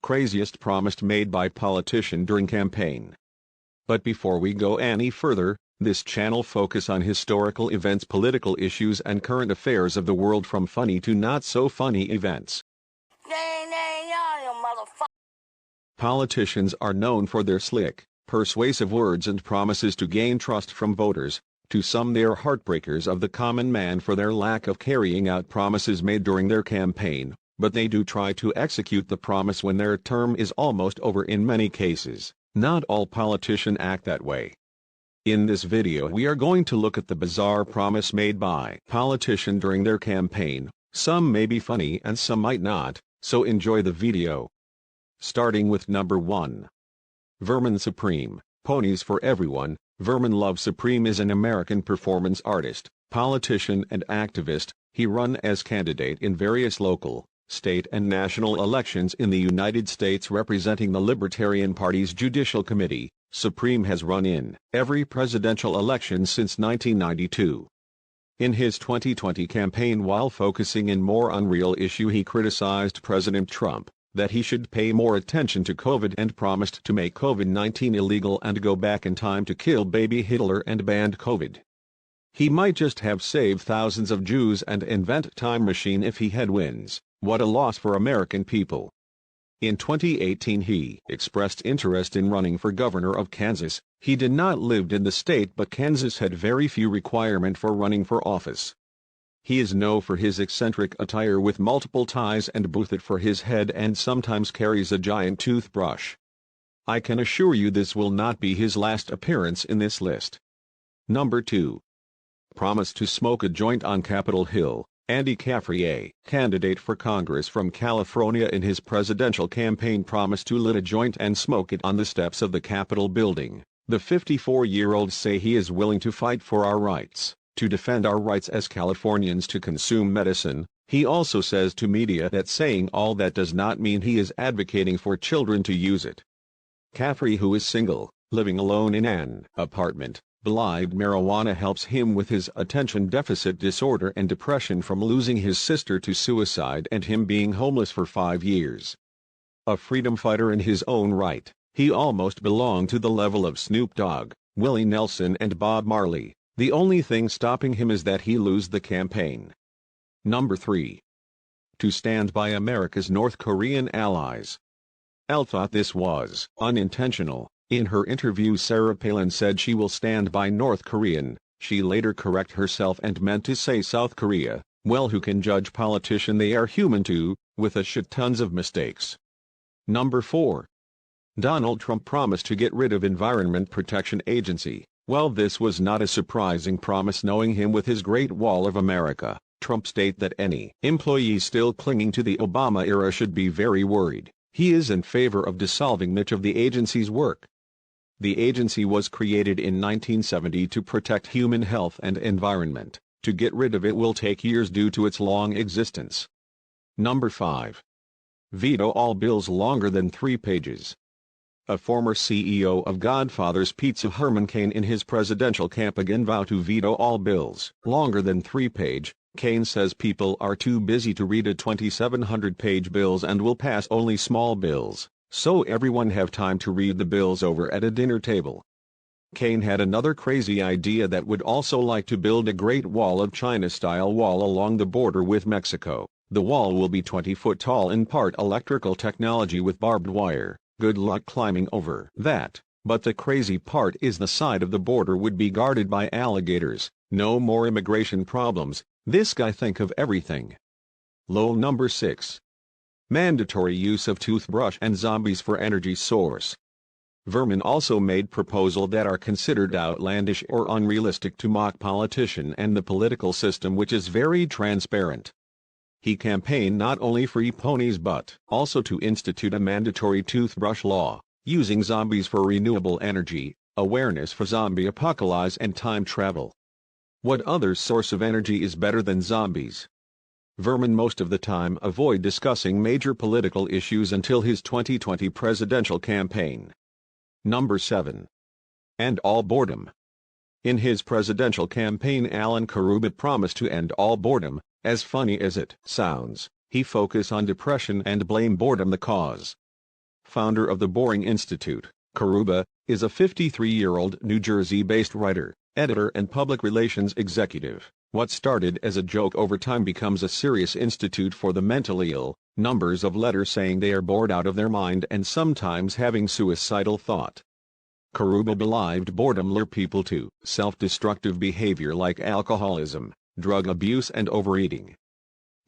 Craziest promise made by politician during campaign. But before we go any further, this channel focus on historical events, political issues and current affairs of the world, from funny to not so funny events. Politicians are known for their slick, persuasive words and promises to gain trust from voters. To some they are heartbreakers of the common man for their lack of carrying out promises made during their campaign, but they do try to execute the promise when their term is almost over in many cases. Not all politicians act that way. In this video we are going to look at the bizarre promise made by politicians during their campaign. Some may be funny and some might not, so enjoy the video. Starting with number 1. Vermin Supreme, Ponies for Everyone. Vermin Love Supreme is an American performance artist, politician and activist. He run as candidate in various local, state and national elections in the United States representing the Libertarian Party's Judicial Committee. Supreme has run in every presidential election since 1992. In his 2020 campaign, while focusing in more on real issue, he criticized President Trump, that he should pay more attention to COVID and promised to make COVID-19 illegal and go back in time to kill baby Hitler and banned COVID. He might just have saved thousands of Jews and invent time machine if he had wins. What a loss for American people. In 2018 he expressed interest in running for governor of Kansas. He did not live in the state, but Kansas had very few requirement for running for office. He is known for his eccentric attire with multiple ties and booth for his head, and sometimes carries a giant toothbrush. I can assure you this will not be his last appearance in this list. Number 2. Promise to smoke a joint on Capitol Hill. Andy Caffrey, candidate for Congress from California, in his presidential campaign promised to lit a joint and smoke it on the steps of the Capitol building. The 54-year-old say he is willing to fight for our rights, to defend our rights as Californians to consume medicine. He also says to media that saying all that does not mean he is advocating for children to use it. Caffrey, who is single, living alone in an apartment, believed marijuana helps him with his attention deficit disorder and depression from losing his sister to suicide and him being homeless for 5 years. A freedom fighter in his own right, he almost belonged to the level of Snoop Dogg, Willie Nelson and Bob Marley. The only thing stopping him is that he lose the campaign. Number 3. To stand by America's North Korean allies. Elle thought this was unintentional. In her interview, Sarah Palin said she will stand by North Korean. She later corrected herself and meant to say South Korea. Well, who can judge politician? They are human too, with a shit tons of mistakes. Number 4. Donald Trump promised to get rid of Environment Protection Agency. Well, this was not a surprising promise, knowing him with his Great Wall of America. Trump stated that any employee still clinging to the Obama era should be very worried. He is in favor of dissolving much of the agency's work. The agency was created in 1970 to protect human health and environment. To get rid of it will take years due to its long existence. Number 5. Veto all bills longer than 3 pages. A former CEO of Godfather's Pizza, Herman Cain, in his presidential campaign vowed to veto all bills longer than 3 pages. Cain says people are too busy to read a 2,700-page bills and will pass only small bills, so everyone have time to read the bills over at a dinner table. Cain had another crazy idea that would also like to build a Great Wall of China-style wall along the border with Mexico. The wall will be 20 foot tall, in part electrical technology with barbed wire. Good luck climbing over that. But the crazy part is the side of the border would be guarded by alligators. No more immigration problems. This guy think of everything. Lol. Number 6. Mandatory use of toothbrush and zombies for energy source. Vermin also made proposals that are considered outlandish or unrealistic to mock politician and the political system, which is very transparent. He campaigned not only free ponies but also to institute a mandatory toothbrush law, using zombies for renewable energy, awareness for zombie apocalypse and time travel. What other source of energy is better than zombies? Vermin most of the time avoid discussing major political issues until his 2020 presidential campaign. Number 7. End all boredom. In his presidential campaign, Alan Karubit promised to end all boredom. As funny as it sounds, he focused on depression and blamed boredom the cause. Founder of the Boring Institute, Karuba is a 53-year-old New Jersey-based writer, editor and public relations executive. What started as a joke over time becomes a serious institute for the mentally ill, numbers of letters saying they are bored out of their mind and sometimes having suicidal thought. Karuba believed boredom lures people to self-destructive behavior like alcoholism, drug abuse and overeating.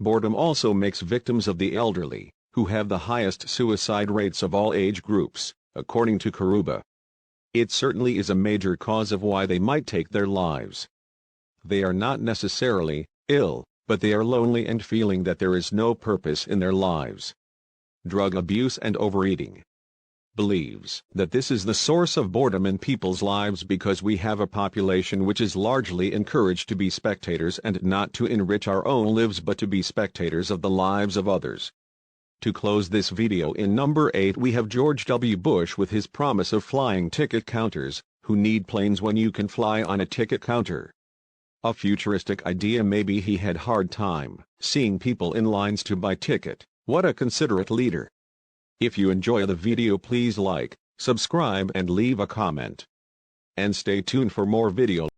Boredom also makes victims of the elderly, who have the highest suicide rates of all age groups, according to Karuba. It certainly is a major cause of why they might take their lives. They are not necessarily ill, but they are lonely and feeling that there is no purpose in their lives. Drug abuse and overeating. Believes that this is the source of boredom in people's lives because we have a population which is largely encouraged to be spectators and not to enrich our own lives but to be spectators of the lives of others. To close this video in number 8 we have George W. Bush with his promise of flying ticket counters, who need planes when you can fly on a ticket counter. A futuristic idea. Maybe he had hard time seeing people in lines to buy ticket. What a considerate leader. If you enjoy the video, please like, subscribe and leave a comment. And stay tuned for more video.